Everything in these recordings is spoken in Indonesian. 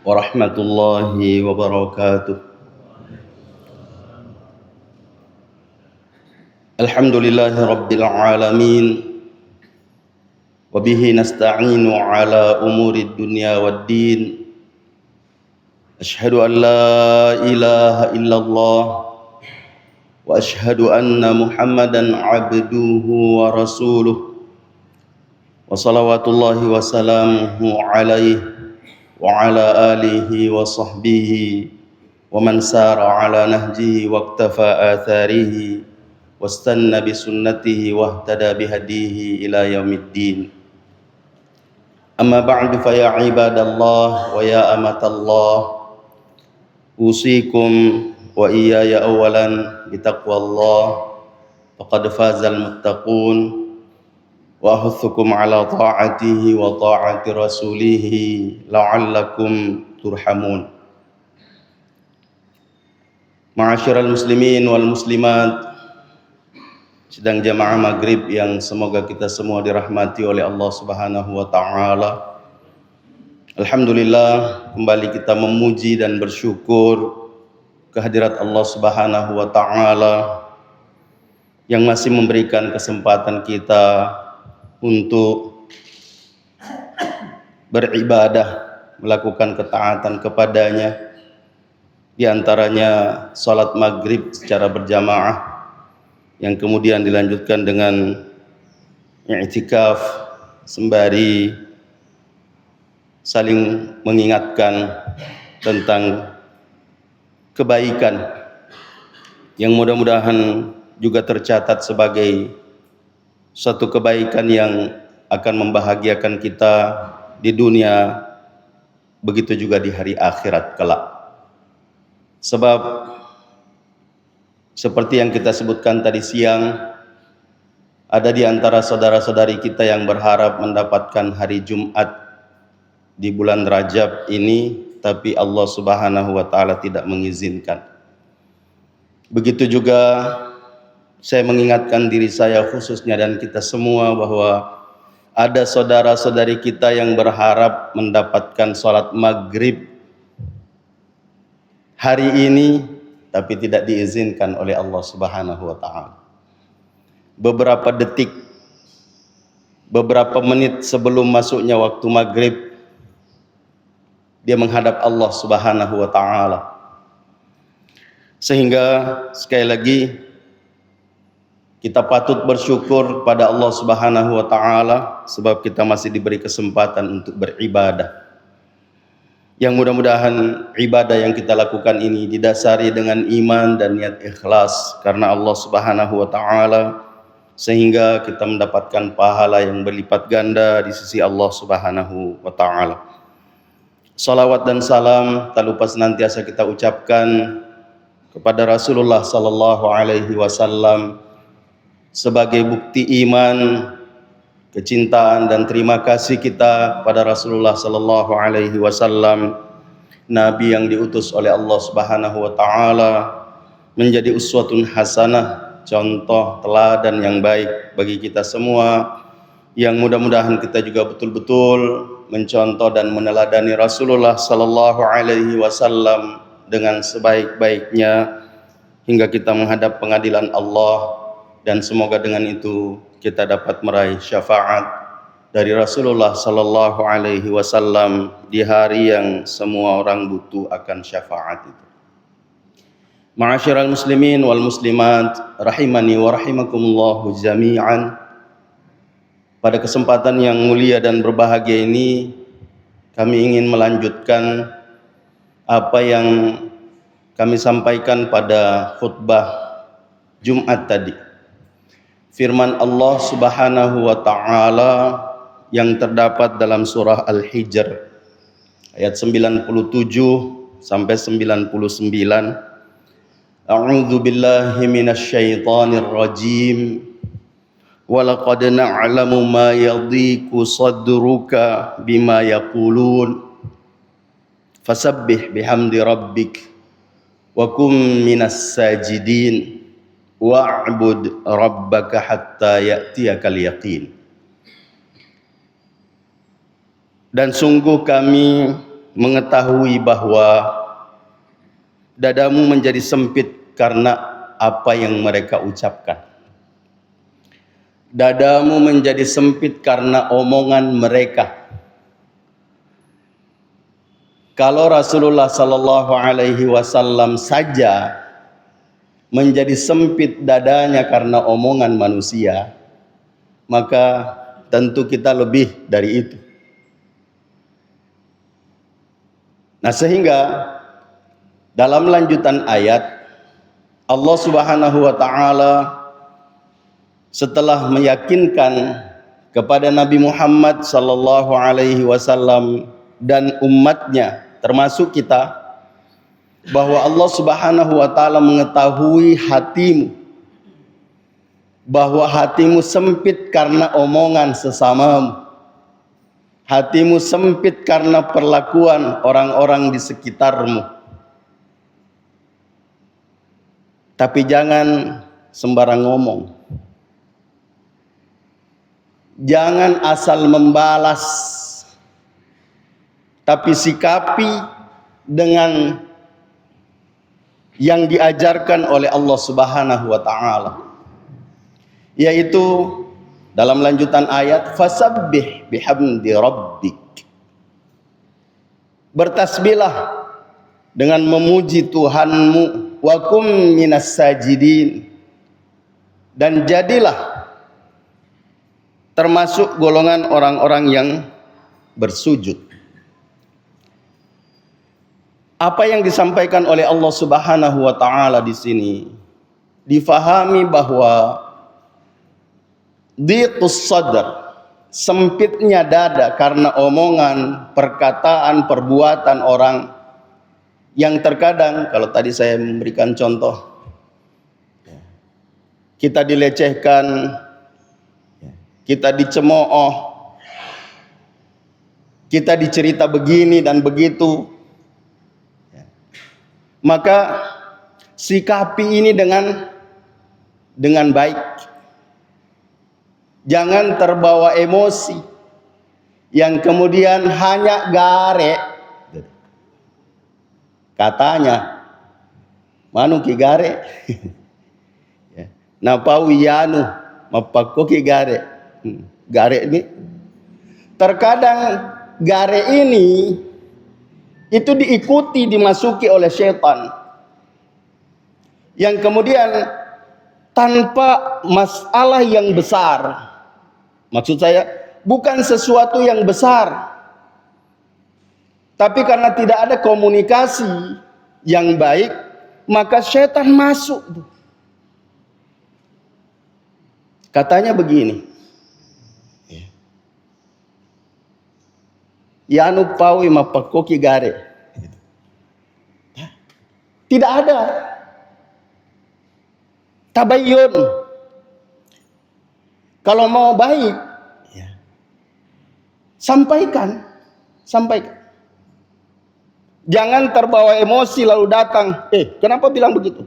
warahmatullahi wabarakatuh. Alhamdulillahi rabbil alamin. Wabihi nasta'inu ala umuri dunya waddin. Ashhadu an la ilaha illallah wa ashhadu anna Muhammadan abduhu wa rasuluh. Wa salawatullahi wa salamuhu alaihi wa ala alihi wa sahbihi wa man sara ala nahjihi wa iktafa atharihi wastanna bi sunnatihi wa ihtada bihadihi ila yaumiddin. Amma ba'du fa ya ibadallah wa ya amatallah, usikum wa iyaya awalan bitaqwallah, faqad fazal muttaqun, wa ahuthukum ala ta'atihi wa ta'ati rasulihi la'allakum turhamun. Ma'asyiral muslimin wal muslimat, sidang jamaah maghrib yang semoga kita semua dirahmati oleh Allah Subhanahu wa ta'ala. Alhamdulillah, kembali kita memuji dan bersyukur kehadirat Allah Subhanahu wa ta'ala yang masih memberikan kesempatan kita untuk beribadah, melakukan ketaatan kepadanya, di antaranya salat maghrib secara berjamaah yang kemudian dilanjutkan dengan i'tikaf sembari saling mengingatkan tentang kebaikan yang mudah-mudahan juga tercatat sebagai suatu kebaikan yang akan membahagiakan kita di dunia, begitu juga di hari akhirat kelak. Sebab seperti yang kita sebutkan tadi siang, ada di antara saudara-saudari kita yang berharap mendapatkan hari Jumat di bulan Rajab ini, tapi Allah Subhanahu wa ta'ala tidak mengizinkan. Begitu juga saya mengingatkan diri saya khususnya dan kita semua bahwa ada saudara-saudari kita yang berharap mendapatkan sholat maghrib hari ini, tapi tidak diizinkan oleh Allah Subhanahu wa ta'ala. Beberapa detik, beberapa menit sebelum masuknya waktu maghrib, dia menghadap Allah Subhanahu wa ta'ala. Sehingga sekali lagi kita patut bersyukur pada Allah Subhanahu wa ta'ala sebab kita masih diberi kesempatan untuk beribadah. Yang mudah-mudahan ibadah yang kita lakukan ini didasari dengan iman dan niat ikhlas karena Allah Subhanahu wa ta'ala, sehingga kita mendapatkan pahala yang berlipat ganda di sisi Allah Subhanahu wa ta'ala. Salawat dan salam tak lupa senantiasa kita ucapkan kepada Rasulullah sallallahu alaihi wasallam sebagai bukti iman, kecintaan dan terima kasih kita pada Rasulullah sallallahu alaihi wasallam, nabi yang diutus oleh Allah Subhanahu wa taala menjadi uswatun hasanah, contoh teladan yang baik bagi kita semua, yang mudah-mudahan kita juga betul-betul mencontoh dan meneladani Rasulullah sallallahu alaihi wasallam dengan sebaik-baiknya hingga kita menghadap pengadilan Allah. Dan semoga dengan itu kita dapat meraih syafaat dari Rasulullah sallallahu alaihi wasallam di hari yang semua orang butuh akan syafaat itu. Ma'asyiral muslimin wal muslimat rahimani wa rahimakumullahu jami'an. Pada kesempatan yang mulia dan berbahagia ini, kami ingin melanjutkan apa yang kami sampaikan pada khutbah Jumat tadi. Firman Allah Subhanahu wa ta'ala yang terdapat dalam surah Al-Hijr ayat 97 sampai 99. A'udzu billahi minasyaitonir rajim. Wa laqad na'lamu ma yadhiqu sadruka bima yaqulun fasabbih bihamdi rabbik wa kum minas sajidin wa'bud rabbaka hatta ya'tiyakal yaqin. Dan sungguh kami mengetahui bahwa dadamu menjadi sempit karena apa yang mereka ucapkan. Dadamu menjadi sempit karena omongan mereka. Kalau Rasulullah sallallahu alaihi wasallam saja menjadi sempit dadanya karena omongan manusia, maka tentu kita lebih dari itu. Nah, sehingga dalam lanjutan ayat Allah Subhanahu wa taala setelah meyakinkan kepada Nabi Muhammad sallallahu alaihi wasallam dan umatnya termasuk kita bahwa Allah Subhanahu wa taala mengetahui hatimu, bahwa hatimu sempit karena omongan sesamamu, hatimu sempit karena perlakuan orang-orang di sekitarmu. Tapi jangan sembarang ngomong, jangan asal membalas, tapi sikapi dengan yang diajarkan oleh Allah Subhanahu wa taala, yaitu dalam lanjutan ayat fasabbih bihamdi rabbik. Bertasbihlah dengan memuji Tuhanmu, wa kum minas sajidin, dan jadilah termasuk golongan orang-orang yang bersujud. Apa yang disampaikan oleh Allah Subhanahu wa taala di sini difahami bahwa dhiqus sadr, sempitnya dada karena omongan, perkataan, perbuatan orang yang terkadang, kalau tadi saya memberikan contoh, kita dilecehkan, kita dicemooh, kita dicerita begini dan begitu, maka sikapi ini dengan baik. Jangan terbawa emosi yang kemudian hanya gare. Katanya, manu ki gare? Napau yanu, mapako ki gare. Gare ini, terkadang gare ini itu diikuti, dimasuki oleh setan, yang kemudian tanpa masalah yang besar. Maksud saya bukan sesuatu yang besar, tapi karena tidak ada komunikasi yang baik, maka setan masuk. Katanya begini, ya anu pawi mapakoki gare. Tidak ada tabayyun. Kalau mau baik, sampaikan. Jangan terbawa emosi lalu datang, kenapa bilang begitu?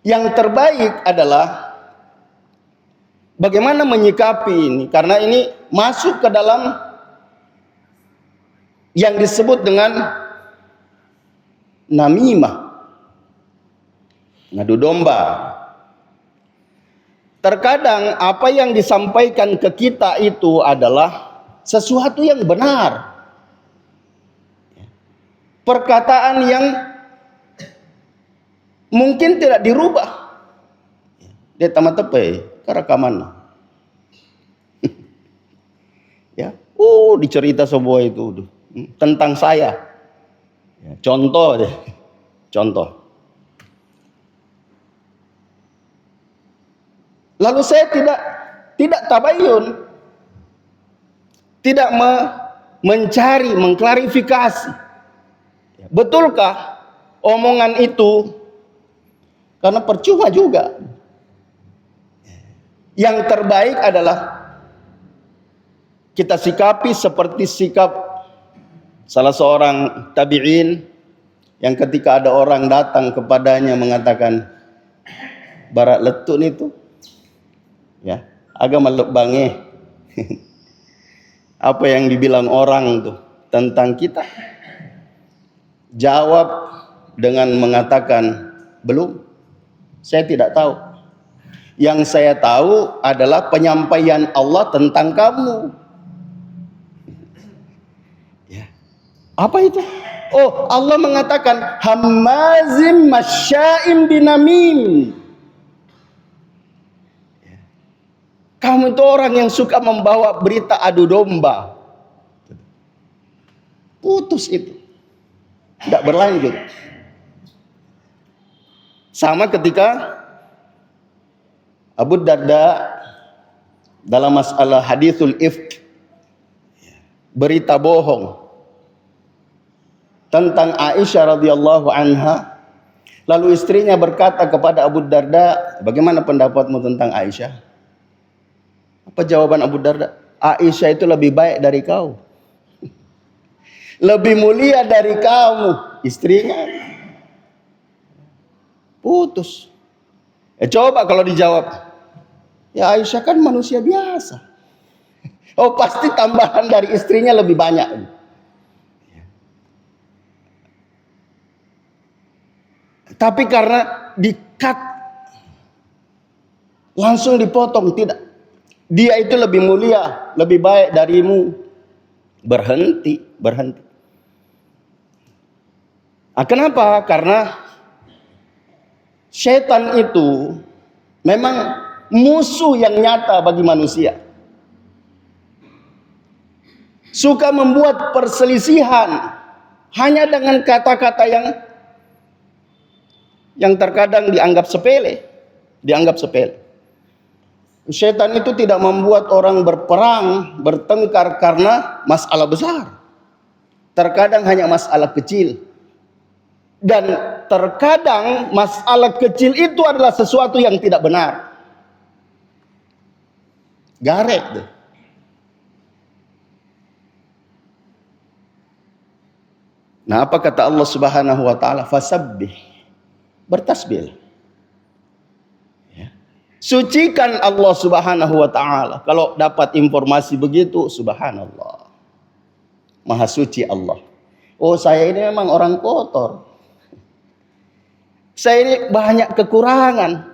Yang terbaik adalah bagaimana menyikapi ini, karena ini masuk ke dalam yang disebut dengan namimah, ngadu domba. Terkadang apa yang disampaikan ke kita itu adalah sesuatu yang benar, perkataan yang mungkin tidak dirubah. Dia tamat tepe karakaman. Ya, dicerita sebuah itu tentang saya. Ya, contoh deh, contoh. Lalu saya tidak tabayun, tidak mencari, mengklarifikasi. Betulkah omongan itu? Karena percuma juga. Yang terbaik adalah kita sikapi seperti sikap salah seorang tabi'in yang ketika ada orang datang kepadanya mengatakan, barat letun itu, ya, agak meluk bange. Apa yang dibilang orang tuh tentang kita? Jawab dengan mengatakan, belum. Saya tidak tahu. Yang saya tahu adalah penyampaian Allah tentang kamu. Ya. Apa itu? Oh, Allah mengatakan hammazim masya'im binamim. Kamu itu orang yang suka membawa berita adu domba. Putus itu. Tidak berlanjut. Sama ketika Abu Darda dalam masalah hadithul ifk, berita bohong tentang Aisyah radhiyallahu anha. Lalu istrinya berkata kepada Abu Darda, bagaimana pendapatmu tentang Aisyah? Apa jawaban Abu Darda? Aisyah itu lebih baik dari kau. Lebih mulia dari kamu. Istrinya. Putus. Coba kalau dijawab. Ya Aisyah kan manusia biasa. Oh pasti tambahan dari istrinya lebih banyak. Tapi karena di-cut, langsung dipotong, tidak. Dia itu lebih mulia, lebih baik darimu. Berhenti. Kenapa? Karena setan itu memang musuh yang nyata bagi manusia. Suka membuat perselisihan hanya dengan kata-kata yang terkadang dianggap sepele. Setan itu tidak membuat orang berperang, bertengkar karena masalah besar. Terkadang hanya masalah kecil. Dan terkadang masalah kecil itu adalah sesuatu yang tidak benar. Garet deh. Nah, apa kata Allah Subhanahu wa taala? Fasabbih. Bertasbih. Ya. Sucikan Allah Subhanahu wa taala. Kalau dapat informasi begitu, subhanallah. Maha suci Allah. Oh, saya ini memang orang kotor. Saya ini banyak kekurangan.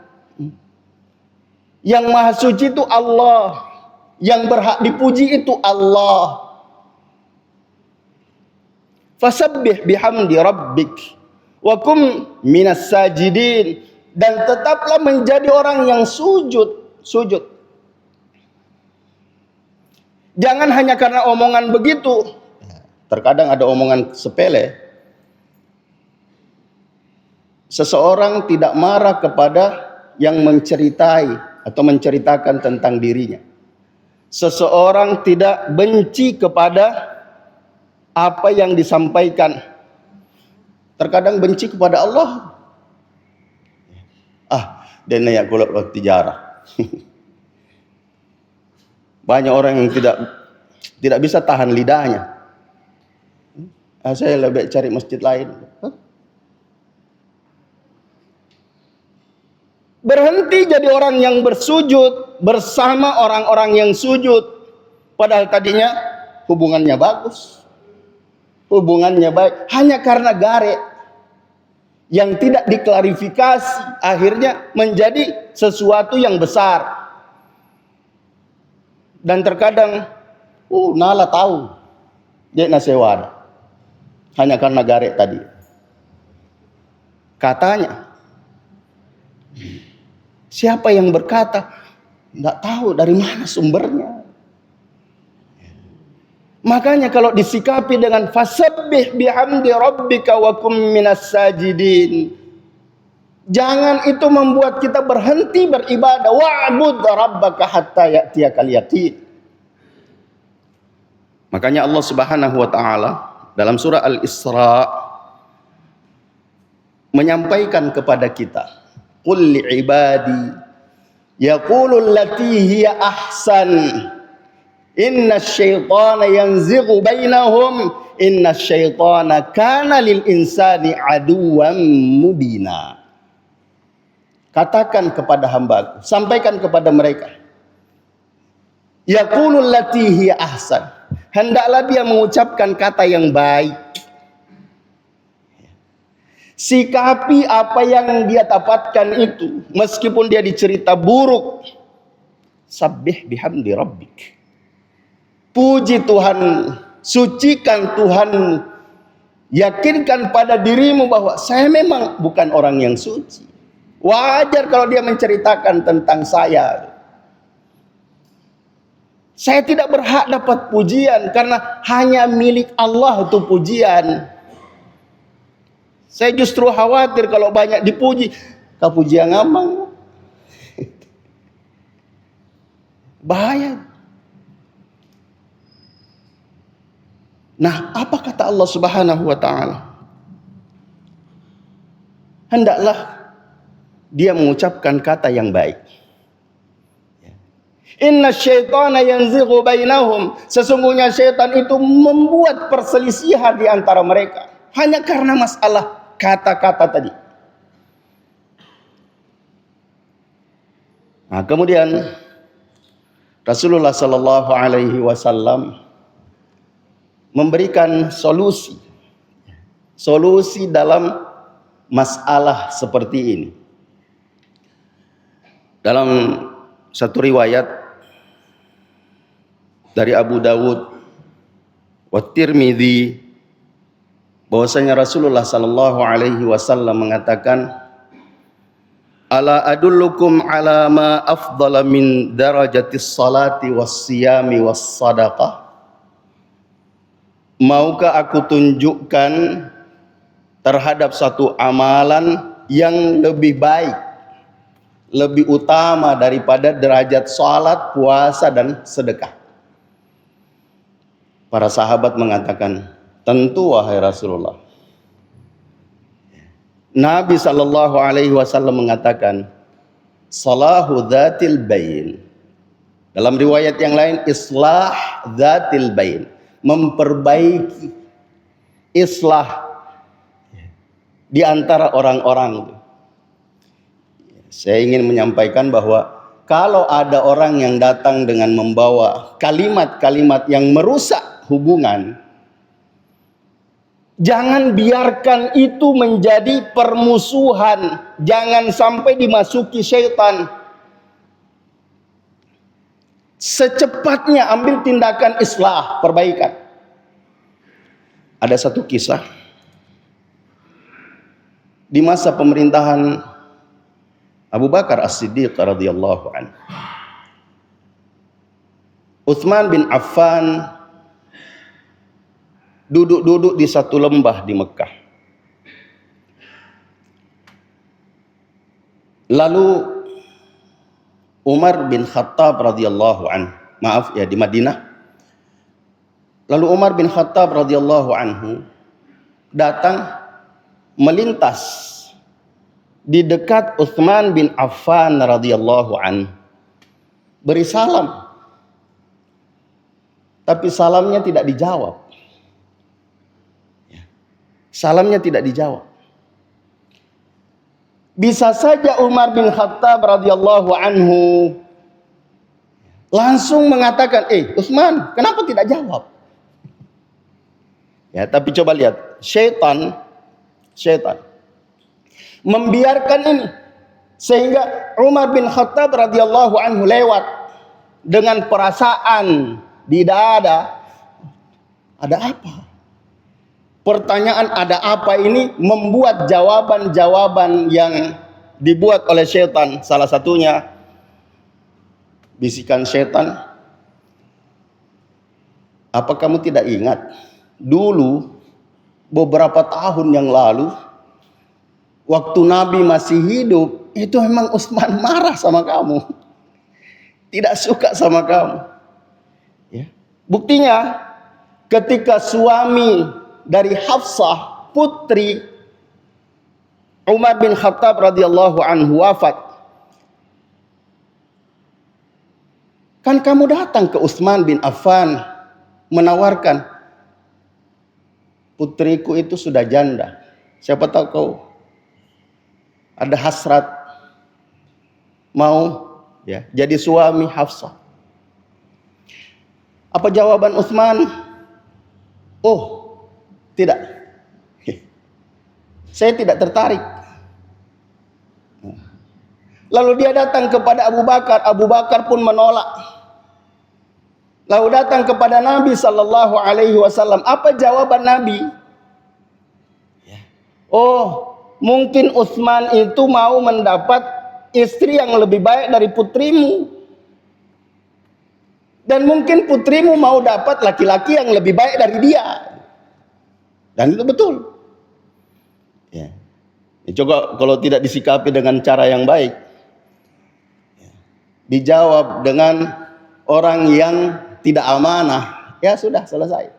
Yang maha suci itu Allah. Yang berhak dipuji itu Allah. Fasabbih bihamdi rabbik wa kum minas sajidin, dan tetaplah menjadi orang yang sujud. Jangan hanya karena omongan begitu. Terkadang ada omongan sepele. Seseorang tidak marah kepada yang menceritai atau menceritakan tentang dirinya. Seseorang tidak benci kepada apa yang disampaikan. Terkadang benci kepada Allah. Dan ya kulak waktu jarah. Banyak orang yang tidak bisa tahan lidahnya. Saya lebih cari masjid lain. Berhenti jadi orang yang bersujud bersama orang-orang yang sujud. Padahal tadinya hubungannya bagus. Hubungannya baik. Hanya karena garet yang tidak diklarifikasi, akhirnya menjadi sesuatu yang besar. Dan terkadang Nala tahu dia nasewada. Hanya karena garet tadi. Katanya. Siapa yang berkata? Tidak tahu dari mana sumbernya. Makanya kalau disikapi dengan fasabbih bihamdi rabbika wa kum minas sajidin. Jangan itu membuat kita berhenti beribadah. Wa'bud rabbaka hatta ya'tiyakal yaqin. Makanya Allah Subhanahu wa taala dalam surah Al-Isra menyampaikan kepada kita, qul li'ibadi yaqulul lati hiya ahsan. Innash syaitana yanzighu bainahum innash syaitana kana lil insani aduwwan mubina. Katakan kepada hamba-Ku, sampaikan kepada mereka, yaqulul lati hiya ahsan. hendaklah dia mengucapkan kata yang baik. Sikapi apa yang dia dapatkan itu, meskipun dia dicerita buruk. Sabbih bihamdi rabbik. Puji Tuhan, sucikan Tuhan, yakinkan pada dirimu bahwa saya memang bukan orang yang suci. Wajar kalau dia menceritakan tentang saya. Saya tidak berhak dapat pujian karena hanya milik Allah itu pujian. Saya justru khawatir kalau banyak dipuji, kepujian ngambang. Bahaya. Nah, apa kata Allah Subhanahu wa taala? Hendaklah dia mengucapkan kata yang baik. Inna syaitana yanzighu bainahum. Sesungguhnya syaitan itu membuat perselisihan di antara mereka. Hanya karena masalah kata-kata tadi. Nah, kemudian Rasulullah sallallahu alaihi wasallam memberikan solusi dalam masalah seperti ini. Dalam satu riwayat dari Abu Dawud wa Tirmidzi, bahwasanya Rasulullah sallallahu alaihi wasallam mengatakan, ala adullukum ala ma afdala min darajatis salati was siyami was sadaqah. Maukah aku tunjukkan terhadap satu amalan yang lebih baik, lebih utama daripada derajat salat, puasa dan sedekah? Para sahabat mengatakan, tentu wahai Rasulullah. Nabi sallallahu alaihi wasallam mengatakan, salahu dzatil bain. Dalam riwayat yang lain, islah dzatil bain, memperbaiki, islah di antara orang-orang. Saya ingin menyampaikan bahwa kalau ada orang yang datang dengan membawa kalimat-kalimat yang merusak hubungan, jangan biarkan itu menjadi permusuhan. Jangan sampai dimasuki syaitan. Secepatnya ambil tindakan islah, perbaikan. Ada satu kisah di masa pemerintahan Abu Bakar As-Siddiq radhiyallahu anhu. Utsman bin Affan duduk-duduk di satu lembah di Mekah. Lalu Umar bin Khattab radhiyallahu anhu, di Madinah. Lalu Umar bin Khattab radhiyallahu anhu datang melintas di dekat Utsman bin Affan radhiyallahu anhu, beri salam. Tapi salamnya tidak dijawab. Salamnya tidak dijawab. Bisa saja Umar bin Khattab radhiyallahu anhu langsung mengatakan, Utsman, kenapa tidak jawab? Ya, tapi coba lihat, syaitan membiarkan ini sehingga Umar bin Khattab radhiyallahu anhu lewat dengan perasaan di dada, ada apa? Pertanyaan ada apa ini membuat jawaban-jawaban yang dibuat oleh syaitan. Salah satunya bisikan syaitan, apa kamu tidak ingat dulu beberapa tahun yang lalu waktu Nabi masih hidup, itu memang Utsman marah sama kamu, tidak suka sama kamu. Ya. Buktinya ketika suami dari Hafsah, putri Umar bin Khattab radhiyallahu anhu wafat, kan kamu datang ke Utsman bin Affan menawarkan, putriku itu sudah janda, siapa tahu kau ada hasrat mau jadi suami Hafsah. Apa jawaban Utsman? Oh, tidak. Saya tidak tertarik. Lalu dia datang kepada Abu Bakar. Abu Bakar pun menolak. Lalu datang kepada Nabi Sallallahu Alaihi Wasallam. Apa jawaban Nabi? Oh, mungkin Utsman itu mau mendapat istri yang lebih baik dari putrimu. Dan mungkin putrimu mau dapat laki-laki yang lebih baik dari dia. Dan itu betul. Ya. Coba kalau tidak disikapi dengan cara yang baik, dijawab dengan orang yang tidak amanah, ya sudah selesai.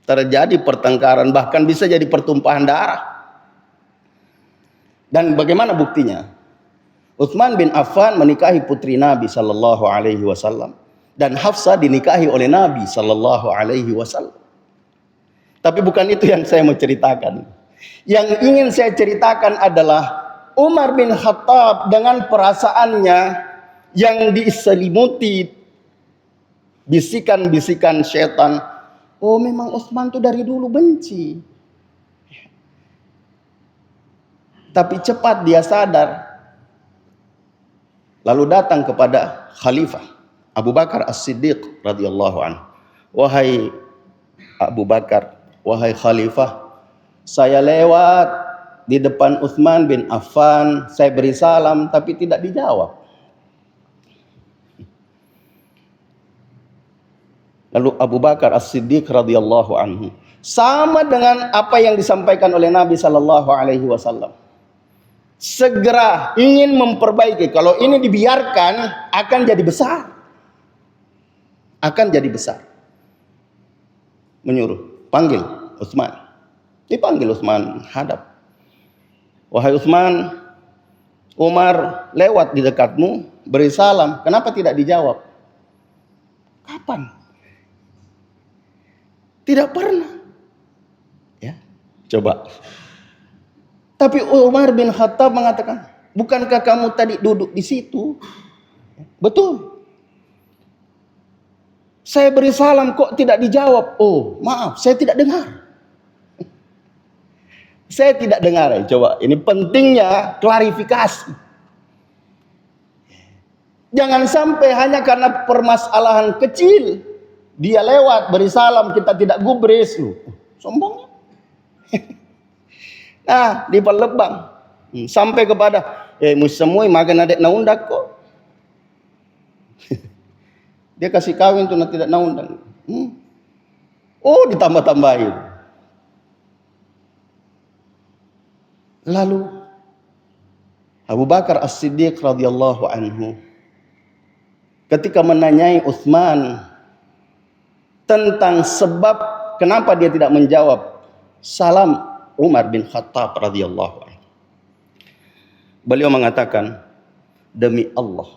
Terjadi pertengkaran, bahkan bisa jadi pertumpahan darah. Dan bagaimana buktinya? Utsman bin Affan menikahi putri Nabi Sallallahu Alaihi Wasallam, dan Hafsah dinikahi oleh Nabi Sallallahu Alaihi Wasallam. Tapi bukan itu yang saya mau ceritakan. Yang ingin saya ceritakan adalah Umar bin Khattab dengan perasaannya yang diselimuti bisikan-bisikan setan. Oh, memang Utsman tuh dari dulu benci. Tapi cepat dia sadar. Lalu datang kepada Khalifah Abu Bakar As-Siddiq radhiyallahu anhu. Wahai Abu Bakar, wahai Khalifah, saya lewat di depan Utsman bin Affan, saya beri salam tapi tidak dijawab. Lalu Abu Bakar As-Siddiq radhiyallahu anhu, sama dengan apa yang disampaikan oleh Nabi sallallahu alaihi wasallam, segera ingin memperbaiki. Kalau ini dibiarkan akan jadi besar. Akan jadi besar. Menyuruh, panggil Utsman. Dipanggil Utsman, hadap. Wahai Utsman, Umar lewat di dekatmu, beri salam, kenapa tidak dijawab? Kapan? Tidak pernah. Ya, coba. Tapi Umar bin Khattab mengatakan, bukankah kamu tadi duduk di situ? Betul. Saya beri salam kok tidak dijawab. Oh, maaf, saya tidak dengar. Saya tidak dengar. Coba, ini pentingnya klarifikasi. Jangan sampai hanya karena permasalahan kecil dia lewat beri salam kita tidak gubris. Sombongnya. Nah, di Palembang sampai kepada semua makan adek naundak kok. Dia kasih kawin tuh tidak naundak. Oh, ditambah-tambahin. Lalu Abu Bakar As-Siddiq radhiyallahu anhu ketika menanyai Utsman tentang sebab kenapa dia tidak menjawab salam Umar bin Khattab radhiyallahu anhu, beliau mengatakan, demi Allah,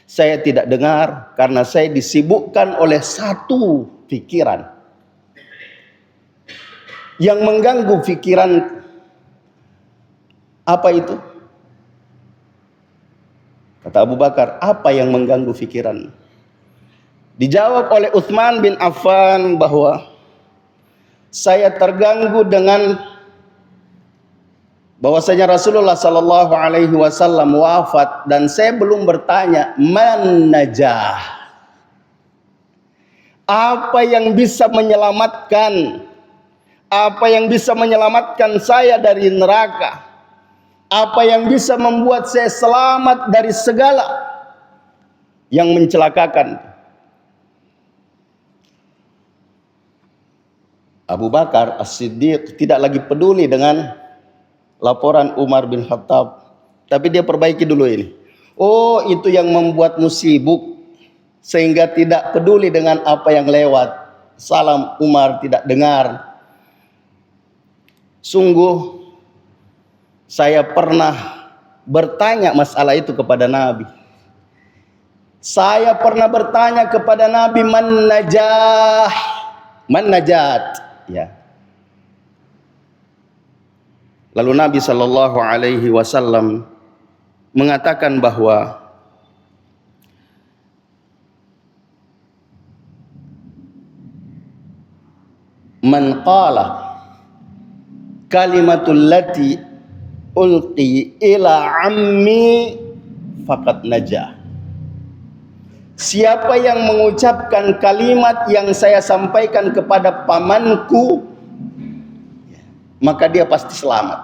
saya tidak dengar karena saya disibukkan oleh satu pikiran yang mengganggu pikiran. Apa itu? Kata Abu Bakar, apa yang mengganggu pikiran? Dijawab oleh Utsman bin Affan bahwa saya terganggu dengan bahwasanya Rasulullah sallallahu alaihi wasallam wafat dan saya belum bertanya man najah. Apa yang bisa menyelamatkan? Apa yang bisa menyelamatkan saya dari neraka? Apa yang bisa membuat saya selamat dari segala yang mencelakakan? Abu Bakar As-Siddiq tidak lagi peduli dengan laporan Umar bin Khattab, tapi dia perbaiki dulu ini. Oh, itu yang membuatmu sibuk sehingga tidak peduli dengan apa yang lewat. Salam Umar tidak dengar. Sungguh saya pernah bertanya masalah itu kepada Nabi. Saya pernah bertanya kepada Nabi man najah, man najat, ya. Lalu Nabi sallallahu alaihi wasallam mengatakan bahwa man qala kalimatul lati ulqi ila ammi faqad najah. Siapa yang mengucapkan kalimat yang saya sampaikan kepada pamanku, maka dia pasti selamat.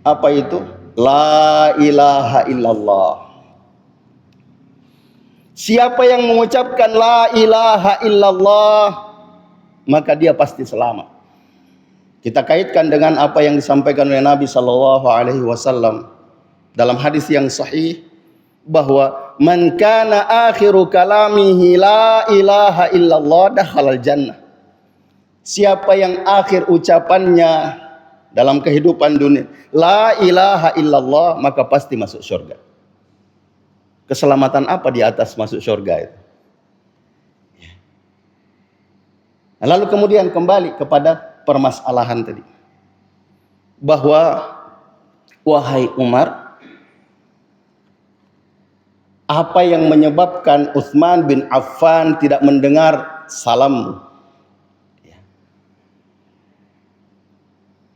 Apa itu? La ilaha illallah. Siapa yang mengucapkan la ilaha illallah, maka dia pasti selamat. Kita kaitkan dengan apa yang disampaikan oleh Nabi sallallahu alaihi wasallam dalam hadis yang sahih, bahwa man kana akhiru kalamihi la ilaha illallah dakhalal jannah. Siapa yang akhir ucapannya dalam kehidupan dunia la ilaha illallah, maka pasti masuk surga. Keselamatan apa di atas masuk surga itu? Lalu kemudian kembali kepada permasalahan tadi, bahwa wahai Umar, apa yang menyebabkan Utsman bin Affan tidak mendengar salammu?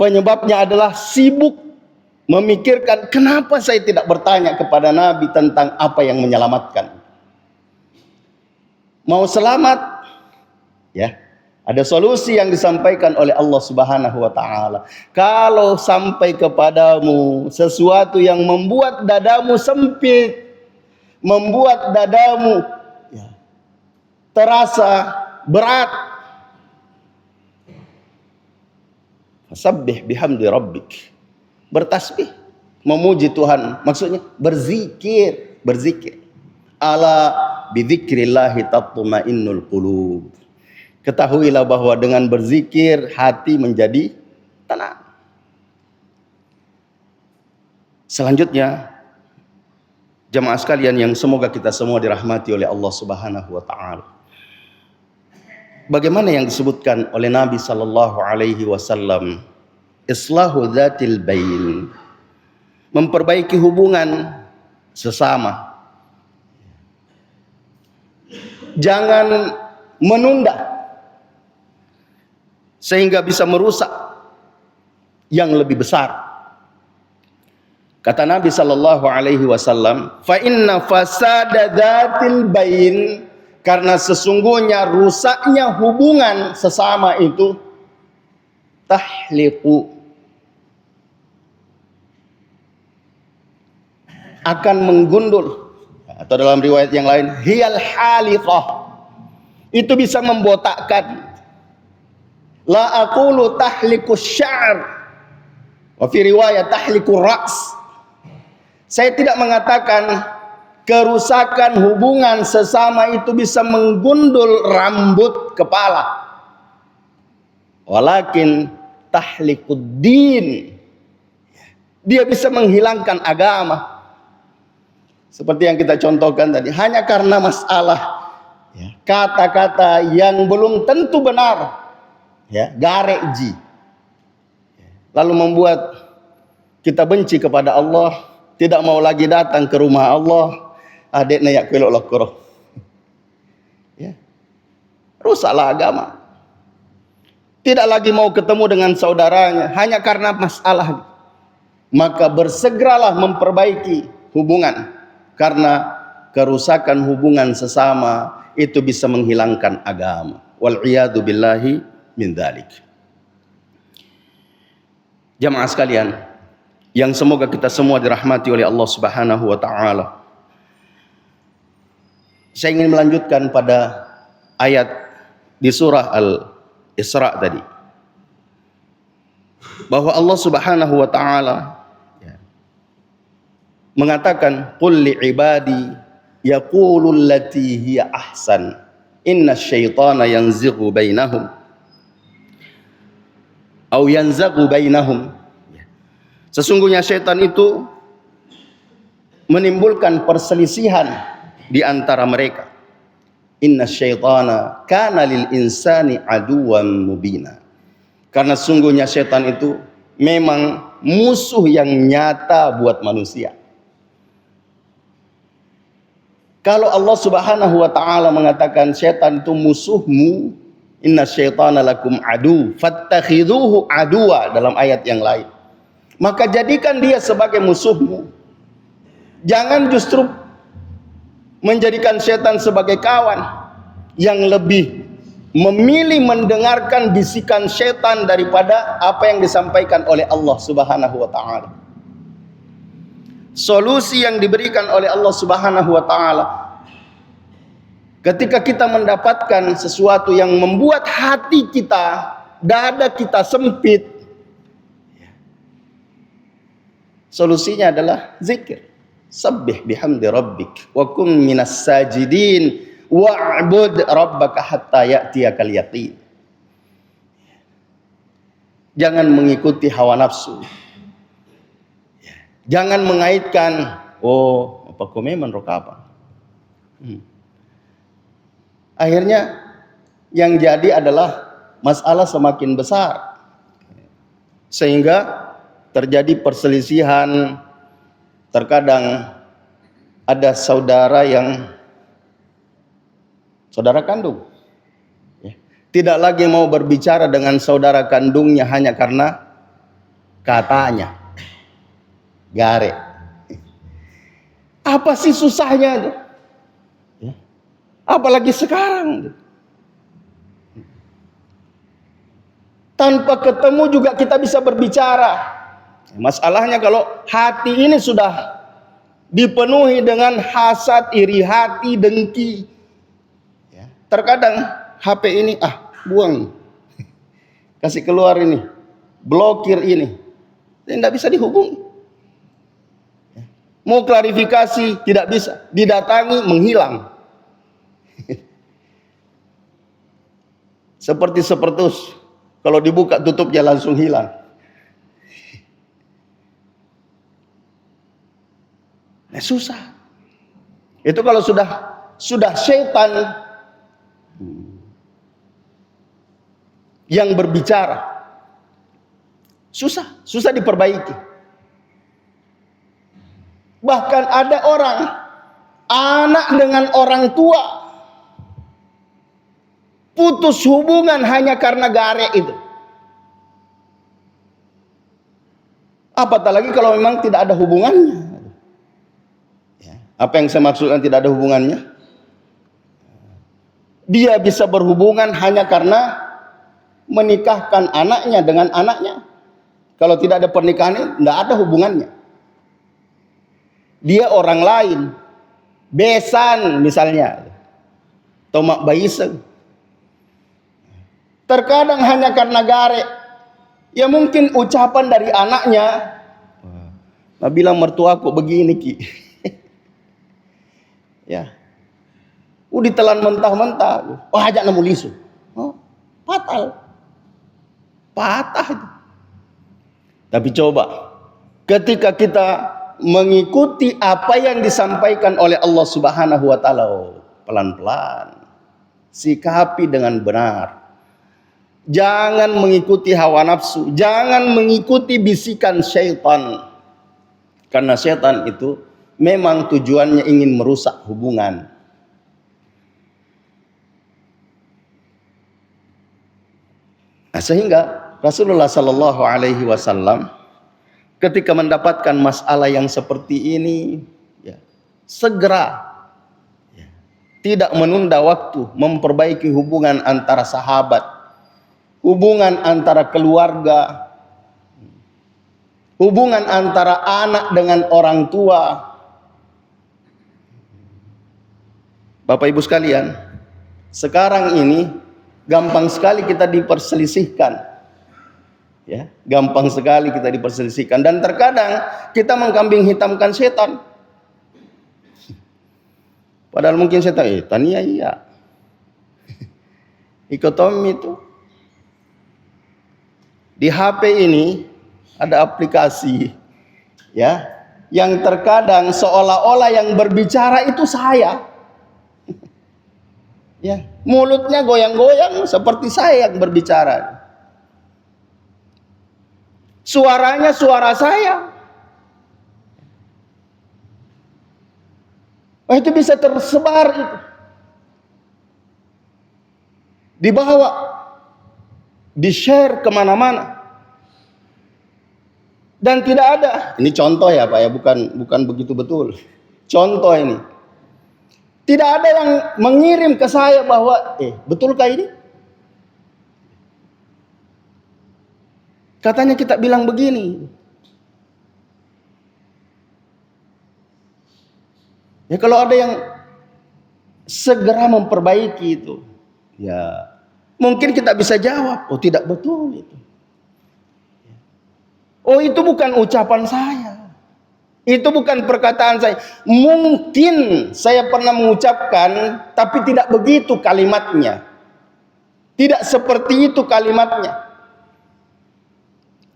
Penyebabnya adalah sibuk memikirkan kenapa saya tidak bertanya kepada Nabi tentang apa yang menyelamatkan. Mau selamat, ya, ada solusi yang disampaikan oleh Allah Subhanahu wa taala. Kalau sampai kepadamu sesuatu yang membuat dadamu sempit, membuat dadamu terasa berat, fasabbih bihamdi rabbik. Bertasbih, memuji Tuhan, maksudnya berzikir. Ala bidzikrillahi tatma'innul qulub. Ketahuilah bahwa dengan berzikir hati menjadi tenang. Selanjutnya, jemaah sekalian yang semoga kita semua dirahmati oleh Allah Subhanahu wa taala. Bagaimana yang disebutkan oleh Nabi sallallahu alaihi wasallam, islahu dzatil bain, memperbaiki hubungan sesama. Jangan menunda sehingga bisa merusak yang lebih besar. Kata Nabi sallallahu alaihi wasallam, fa inna fasada dzatil bain, karena sesungguhnya rusaknya hubungan sesama itu tahliqu, akan menggundul, atau dalam riwayat yang lain hiyal haliqah, itu bisa membotakkan. La aqulu tahliqu sy'r, wa fi riwayat tahliqu ra's. Saya tidak mengatakan kerusakan hubungan sesama itu bisa menggundul rambut kepala, walakin tahliqud din, dia bisa menghilangkan agama. Seperti yang kita contohkan tadi, hanya karena masalah kata-kata yang belum tentu benar, gareji, lalu membuat kita benci kepada Allah, tidak mau lagi datang ke rumah Allah. Adik nayak kelok lokoro, rusaklah agama. Tidak lagi mau ketemu dengan saudaranya hanya karena masalah. Maka bersegeralah memperbaiki hubungan, karena kerusakan hubungan sesama itu bisa menghilangkan agama. Wal iyadu billahi min dzalik. Jamaah sekalian yang semoga kita semua dirahmati oleh Allah Subhanahu wa taala. Saya ingin melanjutkan pada ayat di surah Al-Isra tadi, bahwa Allah Subhanahu wa taala mengatakan, qul li ibadi yaqulu allati hiya ahsan innasyaitana yanzighu bainahum aw yanzaghu bainahum. Sesungguhnya syaitan itu menimbulkan perselisihan di antara mereka. Innasyaitana kana lil insani aduwwan mubina. Karena sungguhnya syaitan itu memang musuh yang nyata buat manusia. Kalau Allah Subhanahu wa taala mengatakan syaitan itu musuhmu, Inna syaitana lakum adu fattakhidhuhu aduwa dalam ayat yang lain. Maka jadikan dia sebagai musuhmu. Jangan justru menjadikan setan sebagai kawan yang lebih memilih mendengarkan bisikan setan daripada apa yang disampaikan oleh Allah Subhanahu wa taala. Solusi yang diberikan oleh Allah Subhanahu wa taala ketika kita mendapatkan sesuatu yang membuat hati kita, dada kita sempit, solusinya adalah zikir. Sabbih bihamdi rabbik wa kum minas sajidin wa'bud rabbaka hatta ya'tiyakal yaqin. Jangan mengikuti hawa nafsu. Jangan mengaitkan, oh, apa kau memang rokapan. Akhirnya yang jadi adalah masalah semakin besar. Sehingga terjadi perselisihan. Terkadang ada saudara kandung tidak lagi mau berbicara dengan saudara kandungnya hanya karena katanya gare. Apa sih susahnya? Apalagi sekarang. Tanpa ketemu juga kita bisa berbicara. Masalahnya kalau hati ini sudah dipenuhi dengan hasad, iri hati, dengki. Terkadang HP ini, buang. Kasih keluar ini. Blokir ini. Tidak bisa dihubungi. Mau klarifikasi, tidak bisa. Didatangi, menghilang. Seperti sepertus. Kalau dibuka tutupnya langsung hilang. Susah. Itu kalau sudah syaitan yang berbicara, susah diperbaiki. Bahkan ada orang, anak dengan orang tua putus hubungan hanya karena gare itu. Apatah lagi kalau memang tidak ada hubungannya. Apa yang saya maksudkan tidak ada hubungannya? Dia bisa berhubungan hanya karena menikahkan anaknya dengan anaknya. Kalau tidak ada pernikahan, tidak ada hubungannya. Dia orang lain, besan misalnya, tomak baiseng. Terkadang hanya karena gare. Ya mungkin ucapan dari anaknya, bilang mertuaku begini ki. Ya, ditelan mentah-mentah. Ajak nemu lisu. Patah itu. Tapi coba, ketika kita mengikuti apa yang disampaikan oleh Allah Subhanahu wa taala, pelan-pelan, sikapi dengan benar. Jangan mengikuti hawa nafsu, jangan mengikuti bisikan syaitan. Karena syaitan itu memang tujuannya ingin merusak hubungan. Sehingga Rasulullah Sallallahu Alaihi Wasallam ketika mendapatkan masalah yang seperti ini, segera, tidak menunda waktu, memperbaiki hubungan antara sahabat, hubungan antara keluarga, hubungan antara anak dengan orang tua. Bapak Ibu sekalian, sekarang ini gampang sekali kita diperselisihkan. Gampang sekali kita diperselisihkan. Dan terkadang kita mengkambing hitamkan setan. Padahal mungkin setan, tania iya. Ikotomi itu. Di HP ini ada aplikasi, yang terkadang seolah-olah yang berbicara itu saya. Mulutnya goyang-goyang seperti saya yang berbicara. Suaranya suara saya. Itu bisa tersebar itu. dibawa, di-share kemana-mana. Dan tidak ada, ini contoh ya Pak ya, bukan begitu betul. Contoh ini. Tidak ada yang mengirim ke saya bahwa, betulkah ini? Katanya kita bilang begini. Ya kalau ada yang segera memperbaiki itu, ya mungkin kita bisa jawab, oh tidak betul itu. Oh itu bukan ucapan saya. Itu bukan perkataan saya. Mungkin saya pernah mengucapkan, tapi tidak begitu kalimatnya. Tidak seperti itu kalimatnya.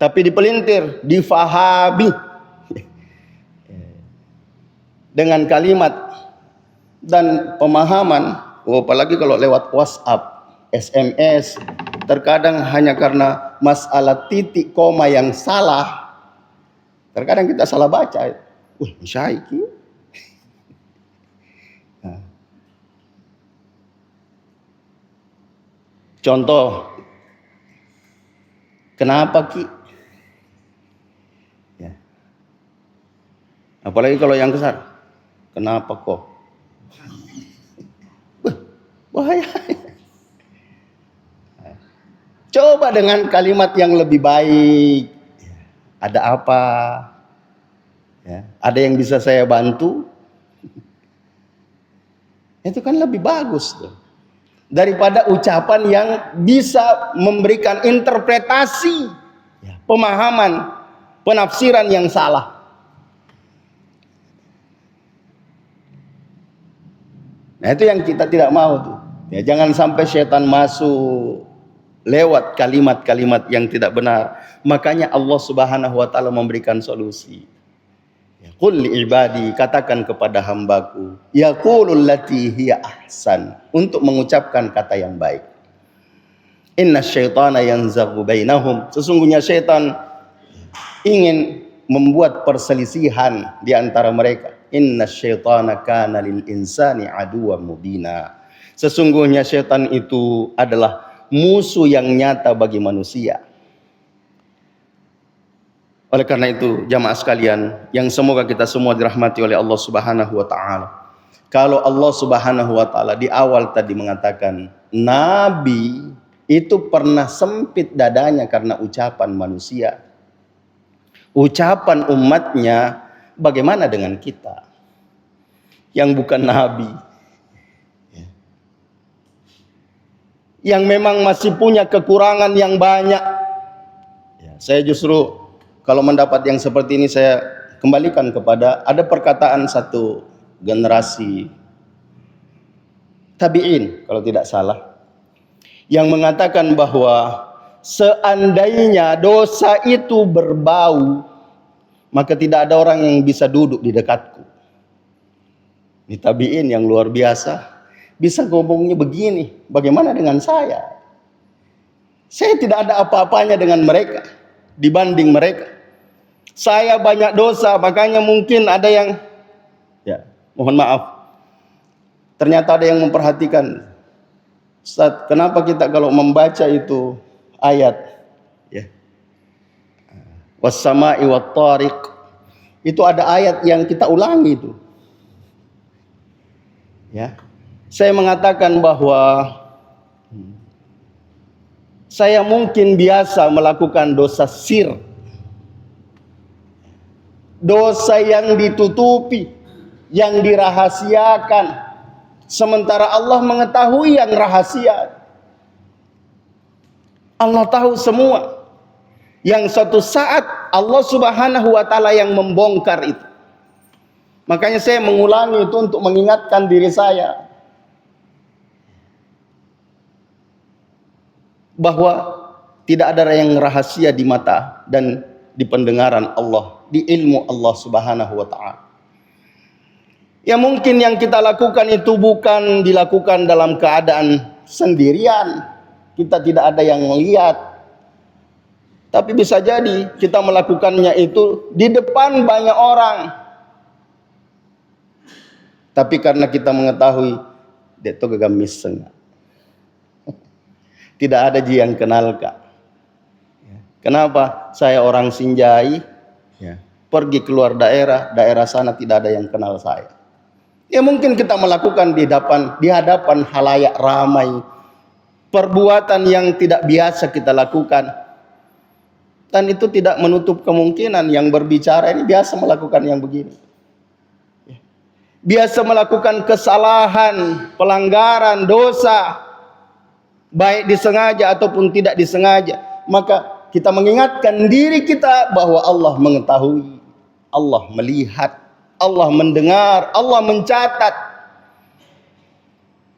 Tapi dipelintir, difahami dengan kalimat dan pemahaman. Apalagi kalau lewat WhatsApp, SMS, terkadang hanya karena masalah titik koma yang salah, terkadang kita salah baca. Syaiki. Contoh, kenapa Ki? Ya. Apalagi kalau yang besar, kenapa kok? Bahaya. Coba dengan kalimat yang lebih baik. Ada apa? Ya, ada yang bisa saya bantu? Itu kan lebih bagus tuh. Daripada ucapan yang bisa memberikan interpretasi, pemahaman, penafsiran yang salah. Nah itu yang kita tidak mau tuh. Ya, jangan sampai setan masuk lewat kalimat-kalimat yang tidak benar. Makanya Allah Subhanahu wa taala memberikan solusi. Qul li ibadi, katakan kepada hambaku, yaqulul lati hiya ahsan, untuk mengucapkan kata yang baik. Inna syaitana yanzaghu bainahum, sesungguhnya syaitan ingin membuat perselisihan di antara mereka. Inna syaitana kana lil insani aduwwan mubina, sesungguhnya syaitan itu adalah musuh yang nyata bagi manusia. Oleh karena itu, jamaah sekalian, yang semoga kita semua dirahmati oleh Allah Subhanahu wa taala. Kalau Allah Subhanahu wa taala di awal tadi mengatakan, nabi itu pernah sempit dadanya karena ucapan manusia, ucapan umatnya, bagaimana dengan kita yang bukan nabi? Yang memang masih punya kekurangan yang banyak. Saya justru kalau mendapat yang seperti ini, saya kembalikan kepada ada perkataan satu generasi tabi'in kalau tidak salah, yang mengatakan bahwa seandainya dosa itu berbau, maka tidak ada orang yang bisa duduk di dekatku. Ini tabi'in yang luar biasa, bisa ngomongnya begini. Bagaimana dengan saya? Saya tidak ada apa-apanya dengan mereka dibanding mereka. Saya banyak dosa, makanya mungkin ada yang, mohon maaf, ternyata ada yang memperhatikan, Ustaz, kenapa kita kalau membaca itu ayat, was-sama'i wat-tariq, itu ada ayat yang kita ulangi itu. Saya mengatakan bahwa saya mungkin biasa melakukan dosa sir, dosa yang ditutupi, yang dirahasiakan, sementara Allah mengetahui yang rahasia. Allah tahu semua, yang suatu saat Allah Subhanahu wa taala yang membongkar itu. Makanya saya mengulangi itu untuk mengingatkan diri saya bahwa tidak ada yang rahasia di mata dan di pendengaran Allah, di ilmu Allah Subhanahu wa taala. Ya mungkin yang kita lakukan itu bukan dilakukan dalam keadaan sendirian, kita tidak ada yang melihat, tapi bisa jadi kita melakukannya itu di depan banyak orang. Tapi karena kita mengetahui, itu gagal miseng. Tidak ada ji yang kenal Kak. Kenapa? Saya orang Sinjai, pergi keluar daerah sana tidak ada yang kenal saya. Ya mungkin kita melakukan di hadapan halayak ramai perbuatan yang tidak biasa kita lakukan. Dan itu tidak menutup kemungkinan yang berbicara ini biasa melakukan yang begini. Biasa melakukan kesalahan, pelanggaran, dosa, baik disengaja ataupun tidak disengaja. Maka kita mengingatkan diri kita bahwa Allah mengetahui, Allah melihat, Allah mendengar, Allah mencatat.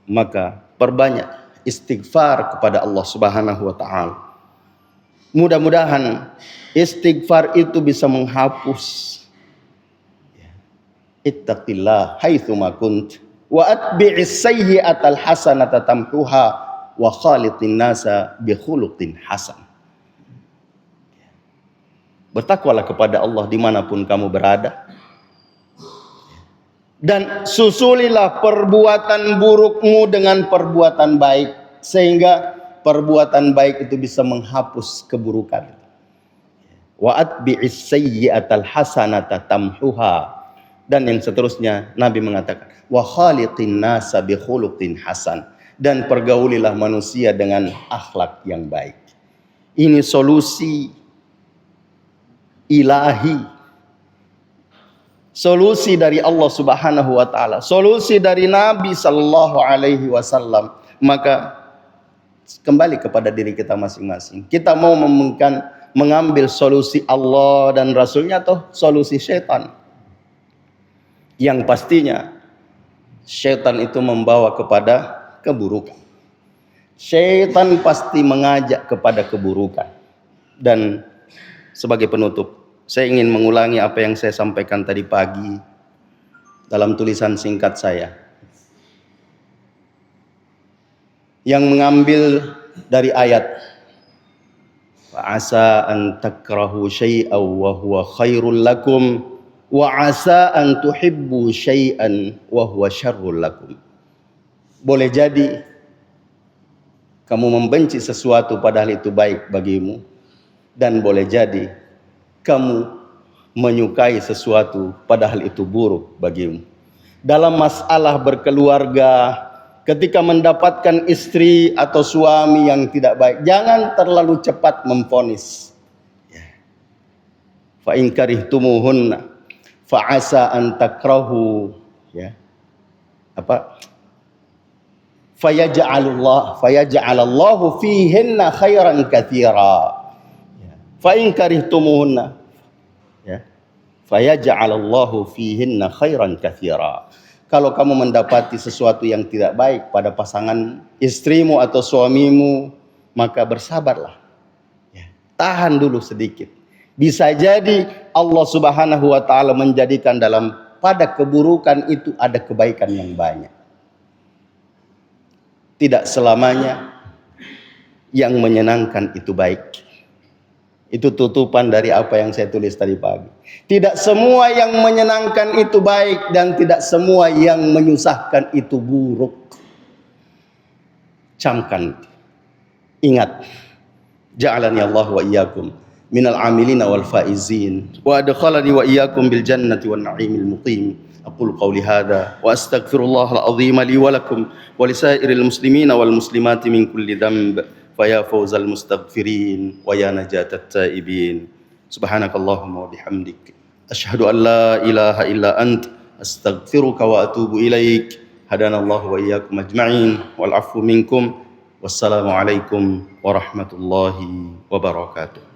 Maka perbanyak istighfar kepada Allah Subhanahu wa taala. Mudah-mudahan istighfar itu bisa menghapus. Ittaqillah haitsu ma kunt wa atbi'is sayyi'atal hasanata tamhuha wa khaliqin nasa bi khuluqin hasan. Bertakwalah kepada Allah dimanapun kamu berada. Dan susulilah perbuatan burukmu dengan perbuatan baik. Sehingga perbuatan baik itu bisa menghapus keburukan. Wa atbi'is sayyi'atal hasanata tamhuha. Dan yang seterusnya Nabi mengatakan wa khaliqin nasa bi khuluqin hasan. Dan pergaulilah manusia dengan akhlak yang baik. Ini solusi ilahi, solusi dari Allah Subhanahu wa taala, solusi dari Nabi sallallahu alaihi wasallam. Maka kembali kepada diri kita masing-masing. Kita mau mengambil solusi Allah dan Rasulnya atau solusi syaitan? Yang pastinya syaitan itu membawa kepada keburukan. Syaitan pasti mengajak kepada keburukan. Dan sebagai penutup, saya ingin mengulangi apa yang saya sampaikan tadi pagi dalam tulisan singkat saya. Yang mengambil dari ayat Fa'asa an takrahu syai'aw wa huwa khairul lakum wa asa an tuhibbu syai'an wa huwa syarrul lakum. Boleh jadi kamu membenci sesuatu padahal itu baik bagimu. Dan boleh jadi kamu menyukai sesuatu padahal itu buruk bagimu. Dalam masalah berkeluarga, ketika mendapatkan istri atau suami yang tidak baik, jangan terlalu cepat memvonis. Fa in karihtumuhunna fa asa an takrahu fayaj'alallahu fihinna khairan katsira. Fa in karihtumuhunna fayaj'alallahu fihinna khairan katsira. Kalau kamu mendapati sesuatu yang tidak baik pada pasangan istrimu atau suamimu, maka bersabarlah. Tahan dulu sedikit. Bisa jadi Allah Subhanahu wa taala menjadikan pada keburukan itu ada kebaikan yang banyak. Tidak selamanya yang menyenangkan itu baik. Itu tutupan dari apa yang saya tulis tadi pagi. Tidak semua yang menyenangkan itu baik dan tidak semua yang menyusahkan itu buruk. Camkan. Ingat. Ja'alani Allah wa iyyakum minal amilina wal faizin wa adkhalani wa iyyakum bil jannati wan na'imil muqim. Aqulu qawli hadha wa astaghfirullahal azim li wa lakum wa lisairil muslimina wal muslimati min kulli dhanb. Faya fawzal mustaghfirin wa ya najatat taibin. Subhanakallahumma wa bihamdik asyhadu an la ilaha illa ant astaghfiruka wa atubu ilaik. Hadanallahu wa iyyakum ajma'in wal afu minkum. Wassalamu alaikum warahmatullahi wabarakatuh.